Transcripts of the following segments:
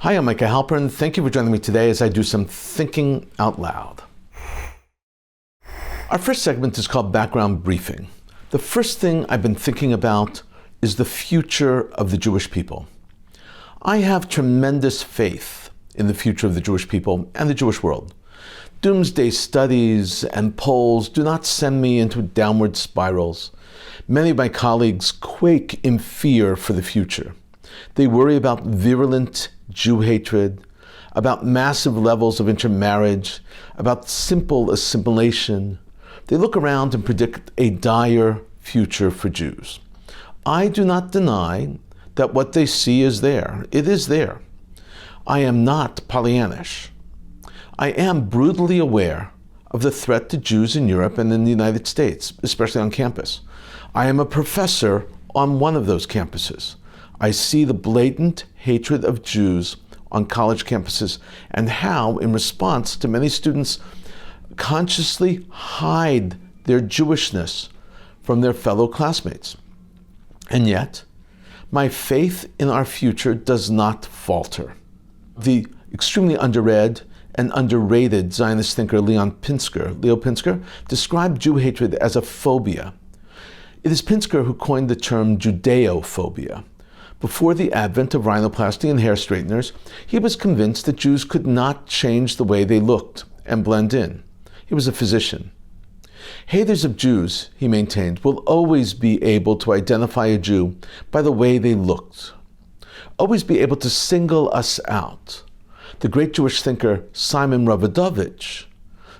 Hi, I'm Micah Halpern. Thank you for joining me today as I do some thinking out loud. Our first segment is called Background Briefing. The first thing I've been thinking about is the future of the Jewish people. I have tremendous faith in the future of the Jewish people and the Jewish world. Doomsday studies and polls do not send me into downward spirals. Many of my colleagues quake in fear for the future. They worry about virulent Jew hatred, about massive levels of intermarriage, about simple assimilation. They look around and predict a dire future for Jews. I do not deny that what they see is there. It is there. I am not Pollyannish. I am brutally aware of the threat to Jews in Europe and in the United States, especially on campus. I am a professor on one of those campuses. I see the blatant hatred of Jews on college campuses and how, in response to many students consciously hide their Jewishness from their fellow classmates. And yet, my faith in our future does not falter. The extremely underread and underrated Zionist thinker Leo Pinsker, described Jew hatred as a phobia. It is Pinsker who coined the term Judeophobia. Before the advent of rhinoplasty and hair straighteners, he was convinced that Jews could not change the way they looked and blend in. He was a physician. Haters of Jews, he maintained, will always be able to identify a Jew by the way they looked, always be able to single us out. The great Jewish thinker Simon Ravodovich,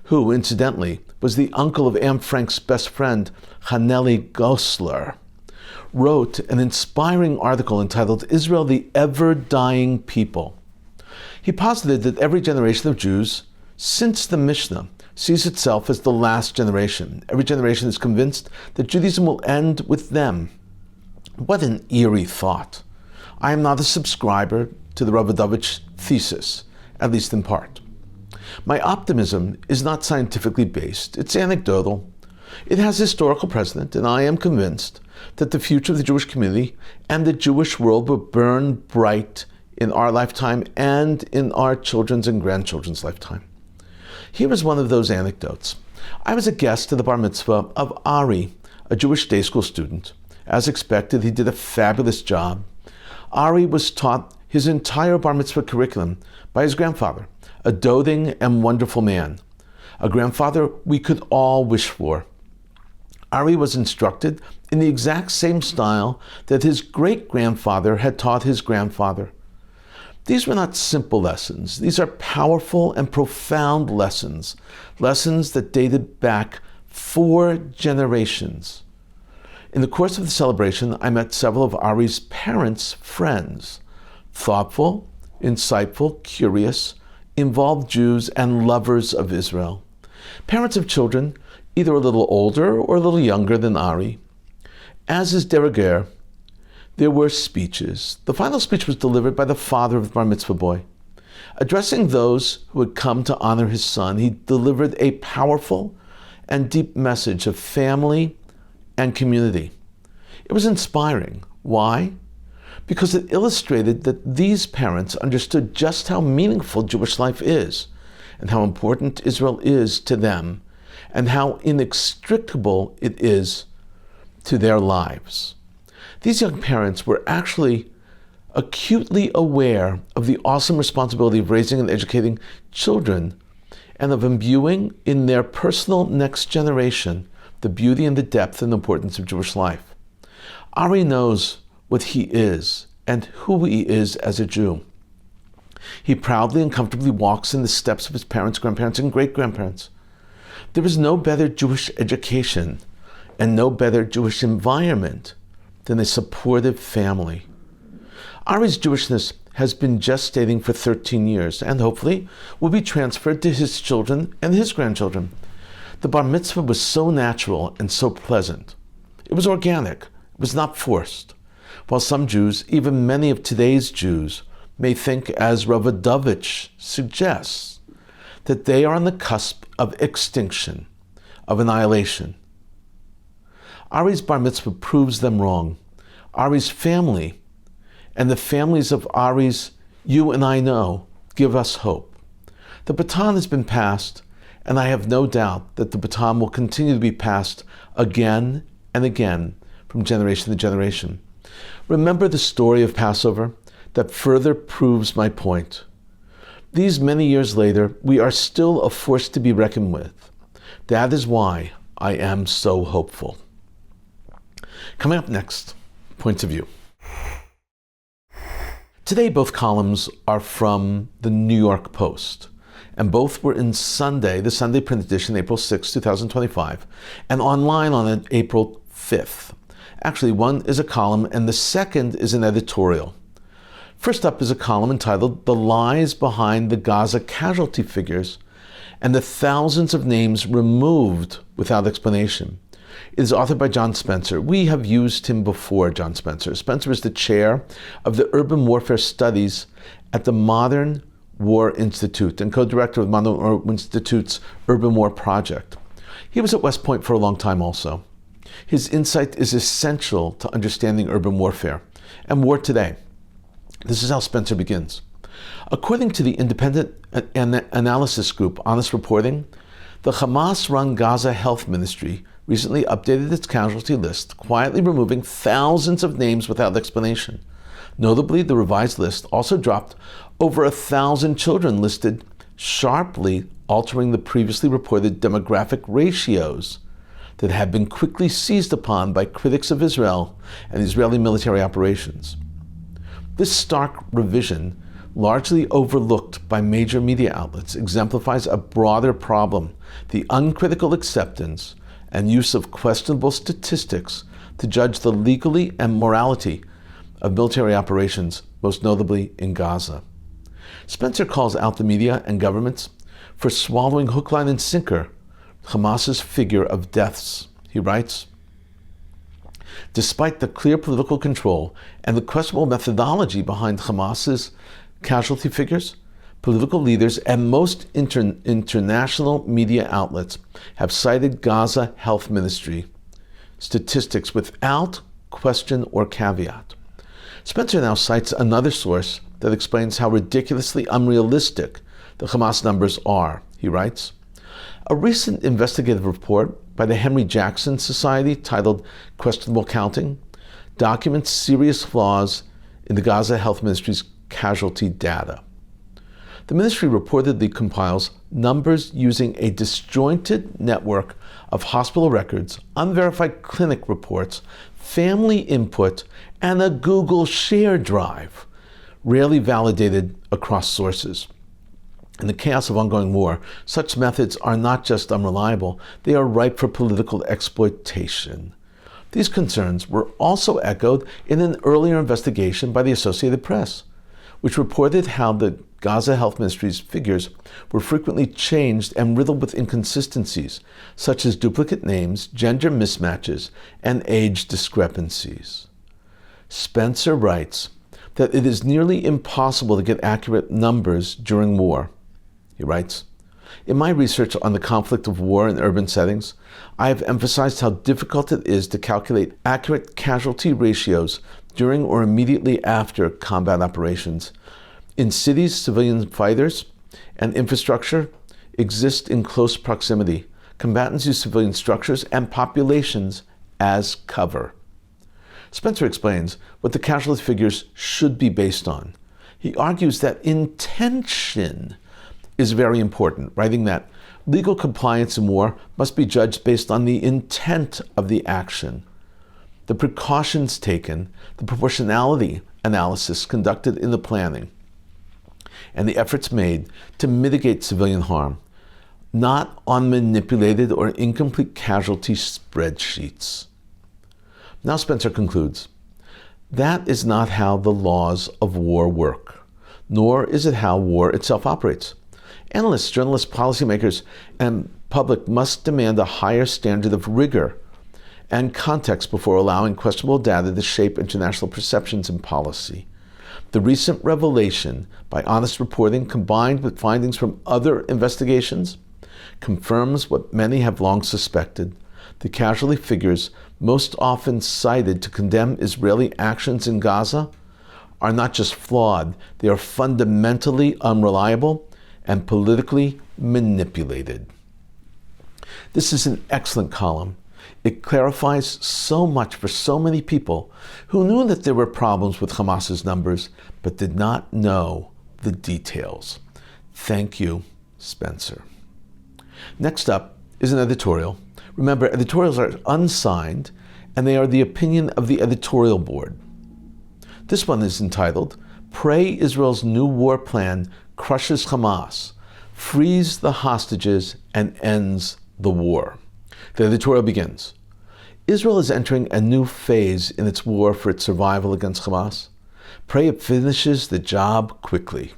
who, incidentally, was the uncle of Anne Frank's best friend, Haneli Goslar, wrote an inspiring article entitled Israel, the Ever-Dying People. He posited that every generation of Jews, since the Mishnah, sees itself as the last generation. Every generation is convinced that Judaism will end with them. What an eerie thought. I am not a subscriber to the Ravodovich thesis, at least in part. My optimism is not scientifically based. It's anecdotal. It has historical precedent, and I am convinced that the future of the Jewish community and the Jewish world will burn bright in our lifetime and in our children's and grandchildren's lifetime. Here is one of those anecdotes. I was a guest at the bar mitzvah of Ari, a Jewish day school student. As expected, he did a fabulous job. Ari was taught his entire bar mitzvah curriculum by his grandfather, a doting and wonderful man, a grandfather we could all wish for. Ari was instructed in the exact same style that his great-grandfather had taught his grandfather. These were not simple lessons. These are powerful and profound lessons, lessons that dated back 4 generations. In the course of the celebration, I met several of Ari's parents' friends, thoughtful, insightful, curious, involved Jews and lovers of Israel. Parents of children, either a little older or a little younger than Ari. As is de rigueur, there were speeches. The final speech was delivered by the father of the bar mitzvah boy. Addressing those who had come to honor his son, he delivered a powerful and deep message of family and community. It was inspiring. Why? Because it illustrated that these parents understood just how meaningful Jewish life is and how important Israel is to them and how inextricable it is to their lives. These young parents were actually acutely aware of the awesome responsibility of raising and educating children and of imbuing in their personal next generation the beauty and the depth and importance of Jewish life. Ari knows what he is and who he is as a Jew. He proudly and comfortably walks in the steps of his parents, grandparents, and great-grandparents. There is no better Jewish education and no better Jewish environment than a supportive family. Ari's Jewishness has been gestating for 13 years and hopefully will be transferred to his children and his grandchildren. The bar mitzvah was so natural and so pleasant. It was organic. It was not forced. While some Jews, even many of today's Jews, may think, as Ravodovich suggests, that they are on the cusp of extinction, of annihilation. Ari's bar mitzvah proves them wrong. Ari's family and the families of Ari's you and I know give us hope. The baton has been passed, and I have no doubt that the baton will continue to be passed again and again from generation to generation. Remember the story of Passover that further proves my point. These many years later, we are still a force to be reckoned with. That is why I am so hopeful. Coming up next, points of view. Today, both columns are from the New York Post, and both were in Sunday, the Sunday print edition, April 6, 2025, and online on April 5th. Actually, one is a column, and the second is an editorial. First up is a column entitled "The Lies Behind the Gaza Casualty Figures and the Thousands of Names Removed Without Explanation." It is authored by John Spencer. We have used him before, John Spencer. Spencer is the chair of the Urban Warfare Studies at the Modern War Institute and co-director of the Modern War Institute's Urban War Project. He was at West Point for a long time also. His insight is essential to understanding urban warfare and war today. This is how Spencer begins. According to the independent analysis group Honest Reporting, the Hamas-run Gaza Health Ministry recently updated its casualty list, quietly removing thousands of names without explanation. Notably, the revised list also dropped over 1,000 children listed, sharply altering the previously reported demographic ratios that had been quickly seized upon by critics of Israel and Israeli military operations. This stark revision, largely overlooked by major media outlets, exemplifies a broader problem: the uncritical acceptance and use of questionable statistics to judge the legality and morality of military operations, most notably in Gaza. Spencer calls out the media and governments for swallowing hook, line, and sinker Hamas's figure of deaths. He writes, "Despite the clear political control and the questionable methodology behind Hamas's casualty figures, political leaders and most international media outlets have cited Gaza Health Ministry statistics without question or caveat." Spencer now cites another source that explains how ridiculously unrealistic the Hamas numbers are. He writes, "A recent investigative report by the Henry Jackson Society titled Questionable Counting documents serious flaws in the Gaza Health Ministry's casualty data. The ministry reportedly compiles numbers using a disjointed network of hospital records, unverified clinic reports, family input, and a Google share drive, rarely validated across sources. In the chaos of ongoing war, such methods are not just unreliable, they are ripe for political exploitation." These concerns were also echoed in an earlier investigation by the Associated Press, which reported how the Gaza Health Ministry's figures were frequently changed and riddled with inconsistencies, such as duplicate names, gender mismatches, and age discrepancies. Spencer writes that it is nearly impossible to get accurate numbers during war. He writes, "In my research on the conflict of war in urban settings, I have emphasized how difficult it is to calculate accurate casualty ratios during or immediately after combat operations. In cities, civilian fighters and infrastructure exist in close proximity. Combatants use civilian structures and populations as cover." Spencer explains what the casualty figures should be based on. He argues that intention is very important, writing that legal compliance in war must be judged based on the intent of the action, the precautions taken, the proportionality analysis conducted in the planning, and the efforts made to mitigate civilian harm, not on manipulated or incomplete casualty spreadsheets. Now Spencer concludes, "That is not how the laws of war work, nor is it how war itself operates. Analysts, journalists, policymakers, and public must demand a higher standard of rigor and context before allowing questionable data to shape international perceptions and policy. The recent revelation by Honest Reporting, combined with findings from other investigations, confirms what many have long suspected. The casualty figures most often cited to condemn Israeli actions in Gaza are not just flawed, they are fundamentally unreliable and politically manipulated. This is an excellent column. It clarifies so much for so many people who knew that there were problems with Hamas's numbers, but did not know the details. Thank you, Spencer. Next up is an editorial. Remember, editorials are unsigned, and they are the opinion of the editorial board. This one is entitled, "Pray Israel's New War Plan Crushes Hamas, Frees the Hostages, and Ends the War." The editorial begins, "Israel is entering a new phase in its war for its survival against Hamas. Pray it finishes the job quickly."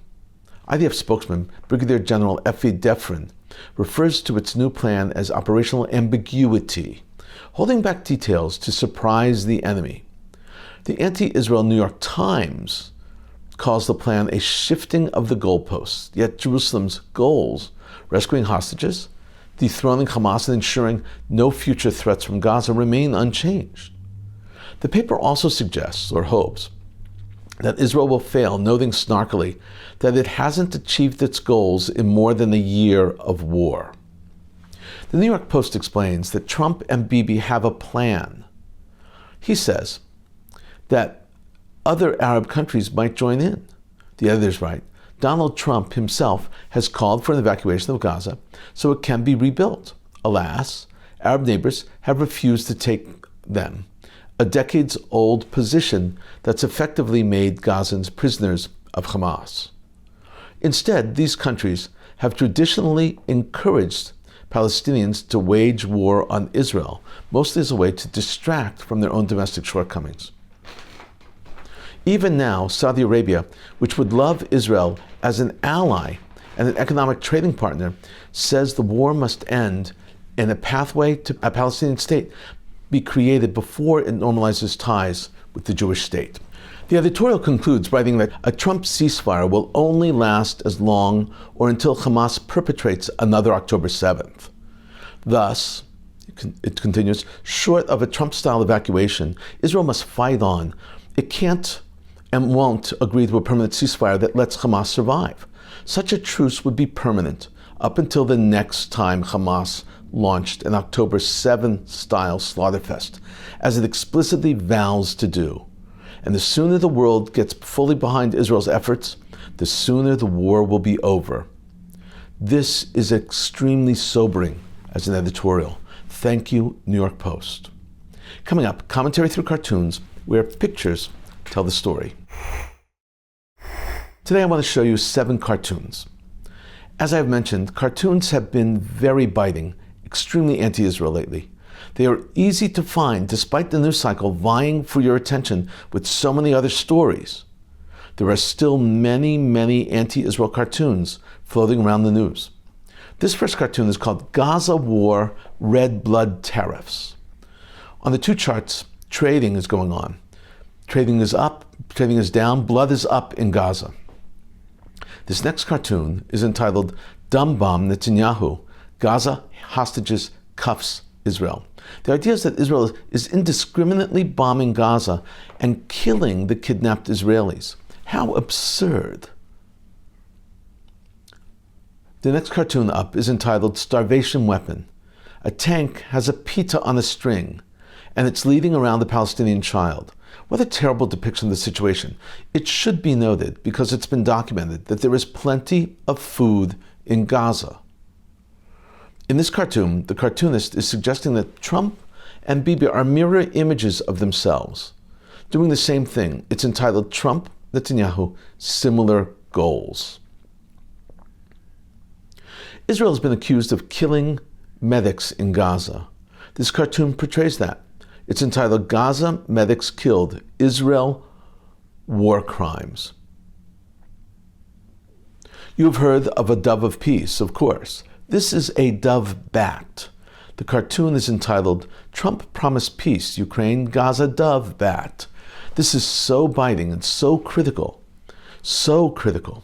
IDF spokesman Brigadier General Effie Defrin refers to its new plan as operational ambiguity, holding back details to surprise the enemy. The anti-Israel New York Times calls the plan a shifting of the goalposts, yet Jerusalem's goals, rescuing hostages, dethroning Hamas, and ensuring no future threats from Gaza, remain unchanged. The paper also suggests, or hopes, that Israel will fail, noting snarkily that it hasn't achieved its goals in more than a year of war. The New York Post explains that Trump and Bibi have a plan. He says that other Arab countries might join in. The editor's right. Donald Trump himself has called for an evacuation of Gaza so it can be rebuilt. Alas, Arab neighbors have refused to take them, a decades-old position that's effectively made Gazans prisoners of Hamas. Instead, these countries have traditionally encouraged Palestinians to wage war on Israel, mostly as a way to distract from their own domestic shortcomings. Even now, Saudi Arabia, which would love Israel as an ally and an economic trading partner, says the war must end and a pathway to a Palestinian state be created before it normalizes ties with the Jewish state. The editorial concludes writing that a Trump ceasefire will only last as long or until Hamas perpetrates another October 7th. Thus, it continues, short of a Trump-style evacuation, Israel must fight on. It can't and won't agree to a permanent ceasefire that lets Hamas survive. Such a truce would be permanent up until the next time Hamas launched an October 7th-style slaughterfest, as it explicitly vows to do. And the sooner the world gets fully behind Israel's efforts, the sooner the war will be over. This is extremely sobering as an editorial. Thank you, New York Post. Coming up, commentary through cartoons, where pictures tell the story. Today I want to show you 7 cartoons. As I've mentioned, cartoons have been very biting, extremely anti-Israel lately. They are easy to find despite the news cycle vying for your attention with so many other stories. There are still many, many anti-Israel cartoons floating around the news. This first cartoon is called Gaza War Red Blood Tariffs. On the 2 charts, trading is going on. Trading is up, trading is down, blood is up in Gaza. This next cartoon is entitled Dumb Bomb Netanyahu, Gaza Hostages Cuffs Israel. The idea is that Israel is indiscriminately bombing Gaza and killing the kidnapped Israelis. How absurd. The next cartoon up is entitled Starvation Weapon. A tank has a pita on a string, and it's leading around the Palestinian child. What a terrible depiction of the situation. It should be noted, because it's been documented, that there is plenty of food in Gaza. In this cartoon, the cartoonist is suggesting that Trump and Bibi are mirror images of themselves, doing the same thing. It's entitled Trump, Netanyahu, Similar Goals. Israel has been accused of killing medics in Gaza. This cartoon portrays that. It's entitled Gaza Medics Killed, Israel War Crimes. You've heard of a dove of peace, of course. This is a dove bat. The cartoon is entitled Trump Promised Peace, Ukraine, Gaza Dove Bat. This is so biting and so critical. So critical.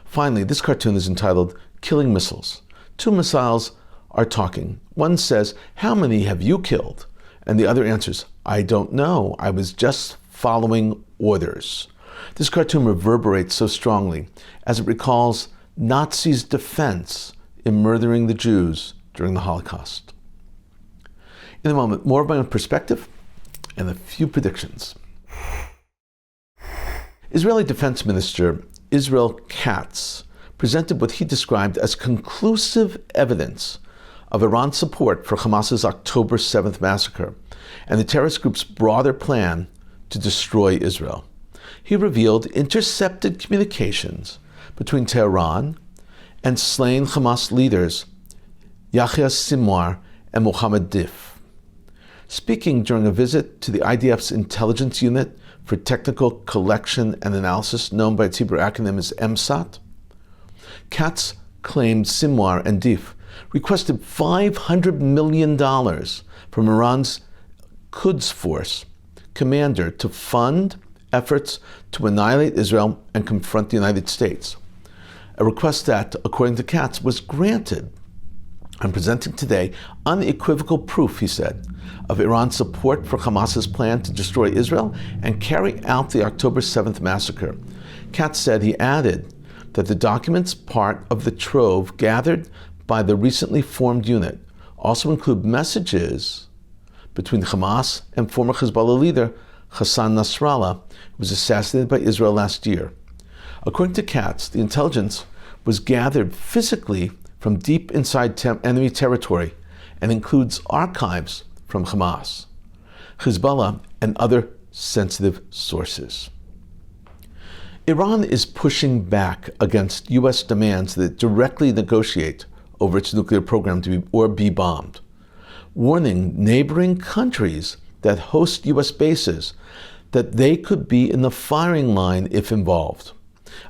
Finally, this cartoon is entitled Killing Missiles. 2 missiles are talking. One says, "How many have you killed?" And the other answers, "I don't know. I was just following orders. This cartoon reverberates so strongly as it recalls Nazis' defense in murdering the Jews during the Holocaust. In a moment, more of my own perspective and a few predictions. Israeli Defense Minister Israel Katz presented what he described as conclusive evidence of Iran's support for Hamas's October 7th massacre and the terrorist group's broader plan to destroy Israel. He revealed intercepted communications between Tehran and slain Hamas leaders Yahya Sinwar and Mohammed Dif. Speaking during a visit to the IDF's Intelligence Unit for Technical Collection and Analysis, known by its Hebrew acronym as MSAT, Katz claimed Sinwar and Dif requested $500 million from Iran's Quds Force commander to fund efforts to annihilate Israel and confront the United States. A request that, according to Katz, was granted. I'm presenting today unequivocal proof, he said, of Iran's support for Hamas's plan to destroy Israel and carry out the October 7th massacre. Katz said, he added, that the documents part of the trove gathered by the recently formed unit also include messages between Hamas and former Hezbollah leader Hassan Nasrallah, who was assassinated by Israel last year. According to Katz, the intelligence was gathered physically from deep inside enemy territory and includes archives from Hamas, Hezbollah, and other sensitive sources. Iran is pushing back against U.S. demands that it directly negotiate over its nuclear program to be bombed, warning neighboring countries that host U.S. bases that they could be in the firing line if involved.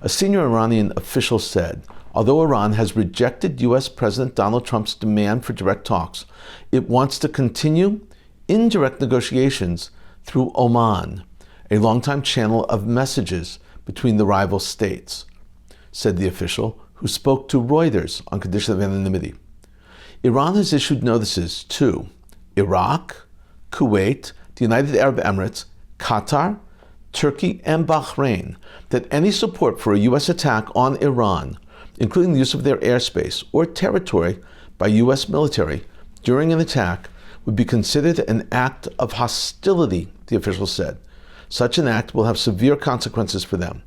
A senior Iranian official said, although Iran has rejected U.S. President Donald Trump's demand for direct talks, it wants to continue indirect negotiations through Oman, a longtime channel of messages between the rival states, said the official, who spoke to Reuters on condition of anonymity. Iran has issued notices to Iraq, Kuwait, the United Arab Emirates, Qatar, Turkey, and Bahrain that any support for a U.S. attack on Iran, including the use of their airspace or territory by U.S. military during an attack, would be considered an act of hostility, the official said. Such an act will have severe consequences for them,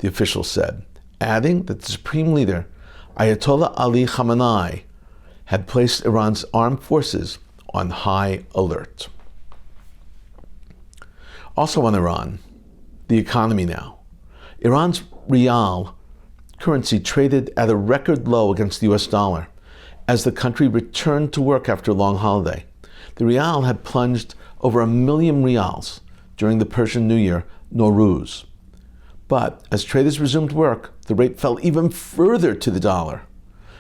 the official said, adding that the supreme leader, Ayatollah Ali Khamenei, had placed Iran's armed forces on high alert. Also on Iran, the economy now. Iran's rial currency traded at a record low against the US dollar as the country returned to work after a long holiday. The rial had plunged over 1 million rials during the Persian New Year, Nowruz. But as traders resumed work, the rate fell even further to the dollar,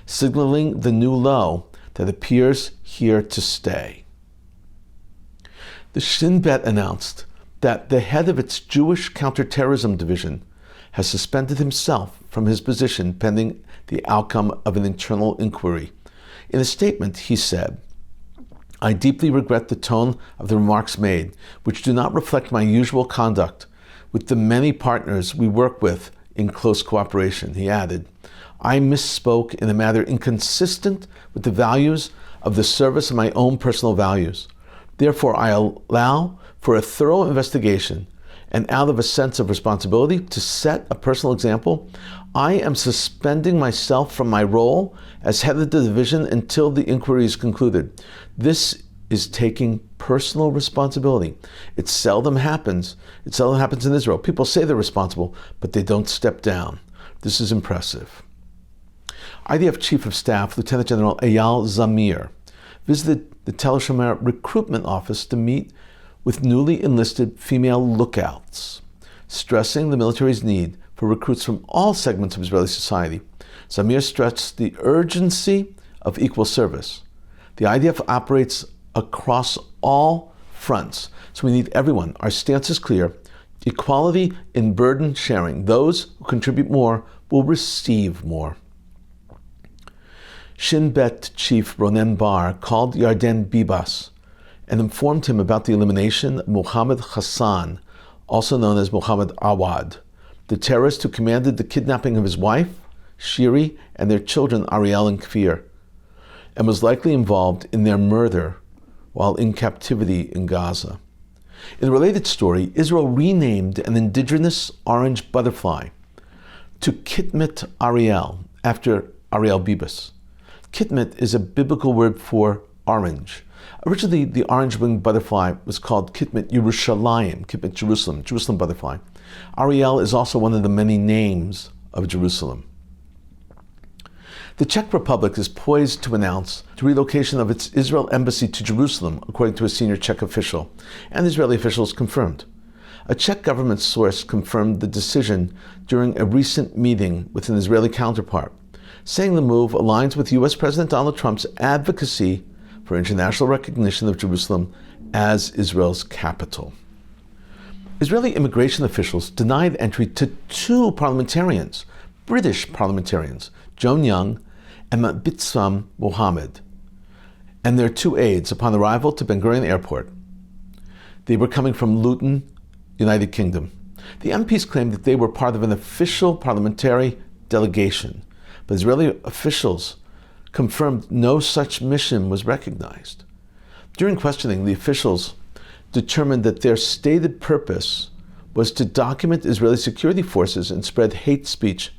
signaling the new low that appears here to stay. The Shin Bet announced that the head of its Jewish counterterrorism division has suspended himself from his position pending the outcome of an internal inquiry. In a statement, he said, I deeply regret the tone of the remarks made, which do not reflect my usual conduct with the many partners we work with in close cooperation. He added, I misspoke in a manner inconsistent with the values of the service and my own personal values. Therefore, I allow for a thorough investigation, and out of a sense of responsibility to set a personal example, I am suspending myself from my role as head of the division until the inquiry is concluded. This is taking personal responsibility. It seldom happens. It seldom happens in Israel. People say they're responsible, but they don't step down. This is impressive. IDF Chief of Staff, Lieutenant General Eyal Zamir, visited the Tel Shomer recruitment office to meet with newly enlisted female lookouts, stressing the military's need for recruits from all segments of Israeli society. Zamir stressed the urgency of equal service. The IDF operates across all fronts, so we need everyone. Our stance is clear. Equality in burden sharing. Those who contribute more will receive more. Shin Bet Chief Ronen Bar called Yarden Bibas and informed him about the elimination of Mohammed Hassan, also known as Muhammad Awad, the terrorist who commanded the kidnapping of his wife, Shiri, and their children Ariel and Kfir, and was likely involved in their murder while in captivity in Gaza. In a related story, Israel renamed an indigenous orange butterfly to Kitmit Ariel, after Ariel Bibas. Kitmit is a biblical word for orange. Originally, the orange-winged butterfly was called Kitmit Yerushalayim, Kitmit Jerusalem, Jerusalem butterfly. Ariel is also one of the many names of Jerusalem. The Czech Republic is poised to announce the relocation of its Israel embassy to Jerusalem, according to a senior Czech official, and Israeli officials confirmed. A Czech government source confirmed the decision during a recent meeting with an Israeli counterpart, saying the move aligns with U.S. President Donald Trump's advocacy for international recognition of Jerusalem as Israel's capital. Israeli immigration officials denied entry to two parliamentarians, British parliamentarians, Joan Young and Mabitsam Mohammed, and their two aides upon arrival to Ben Gurion Airport. They were coming from Luton, United Kingdom. The MPs claimed that they were part of an official parliamentary delegation, but Israeli officials confirmed no such mission was recognized. During questioning, the officials determined that their stated purpose was to document Israeli security forces and spread hate speech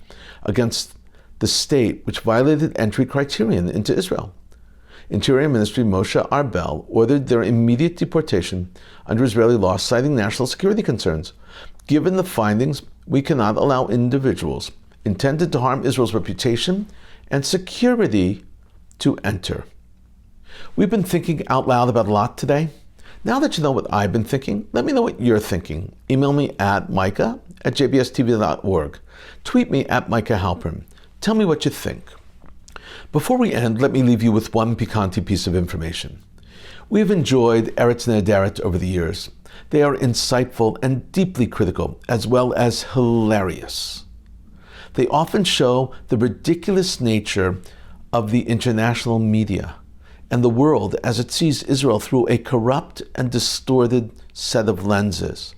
against the state, which violated entry criterion into Israel. Interior Ministry Moshe Arbel ordered their immediate deportation under Israeli law, citing national security concerns. Given the findings, we cannot allow individuals intended to harm Israel's reputation and security to enter. We've been thinking out loud about a lot today. Now that you know what I've been thinking, let me know what you're thinking. Email me at micah@jbstv.org. Tweet me at Micah Halpern. Tell me what you think. Before we end, let me leave you with one piquante piece of information. We've enjoyed Eretz Nehederet over the years. They are insightful and deeply critical, as well as hilarious. They often show the ridiculous nature of the international media and the world as it sees Israel through a corrupt and distorted set of lenses.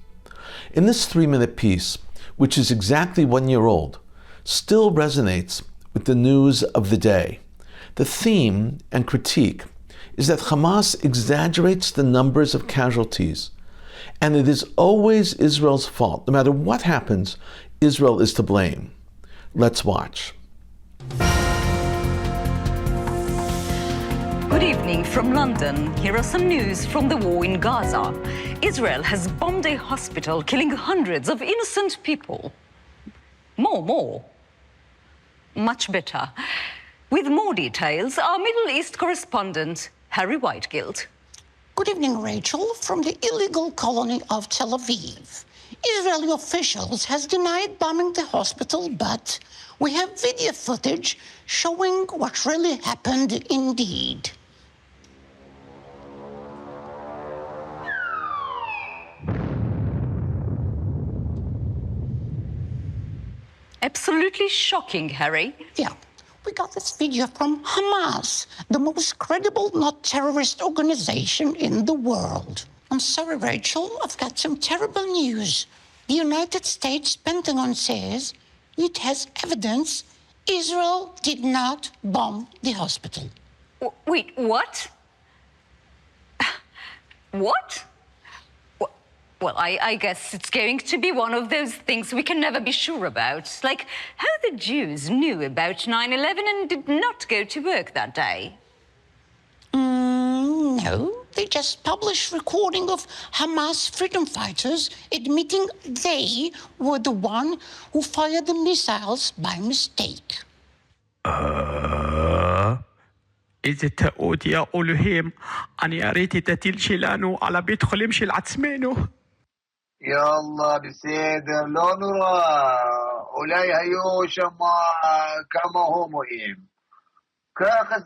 In this 3-minute piece, which is exactly 1 year old, still resonates with the news of the day. The theme and critique is that Hamas exaggerates the numbers of casualties, and it is always Israel's fault. No matter what happens, Israel is to blame. Let's watch. Good evening from London. Here are some news from the war in Gaza. Israel has bombed a hospital, killing hundreds of innocent people. More. Much better. With more details, our Middle East correspondent, Harry Whitegilt. Good evening, Rachel, from the illegal colony of Tel Aviv. Israeli officials has denied bombing the hospital, but we have video footage showing what really happened indeed. Absolutely shocking, Harry. Yeah, we got this video from Hamas, the most credible, not terrorist organization in the world. I'm sorry, Rachel, I've got some terrible news. The United States Pentagon says it has evidence Israel did not bomb the hospital. Wait, what? What? Well, I guess it's going to be one of those things we can never be sure about. Like how the Jews knew about 9/11 and did not go to work that day. No, they just published recording of Hamas freedom fighters admitting they were the one who fired the missiles by mistake. إذا تقول يا أولهم أنا أريد تتيل شلانو على بيت خليم شل عتسمينو. يا الله بسيدر لو نرى أولاي هيو شما كما هو مهم كاخذ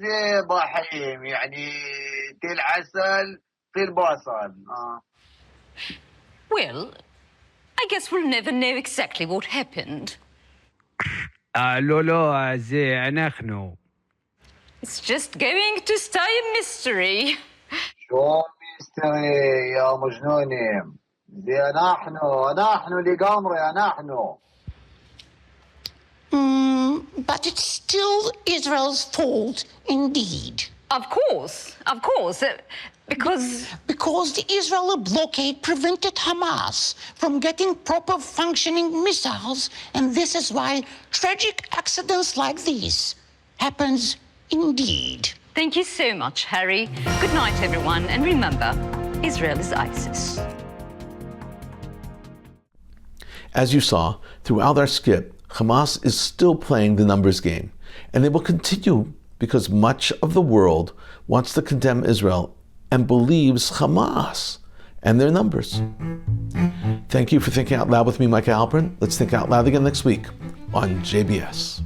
ضحيم يعني تل عسل تل باصل. Well, I guess we'll never know exactly what happened. لولو زي نحن. It's just going to stay a mystery. شو ميستري يا مجنونين نحن لقمر نحن. But it's still Israel's fault, indeed. Of course, because Because the Israeli blockade prevented Hamas from getting proper functioning missiles, and this is why tragic accidents like this happens indeed. Thank you so much, Harry. Good night, everyone, and remember, Israel is ISIS. As you saw, throughout our skit, Hamas is still playing the numbers game, and they will continue because much of the world wants to condemn Israel and believes Hamas and their numbers. Thank you for thinking out loud with me, Micah Halpern. Let's think out loud again next week on JBS.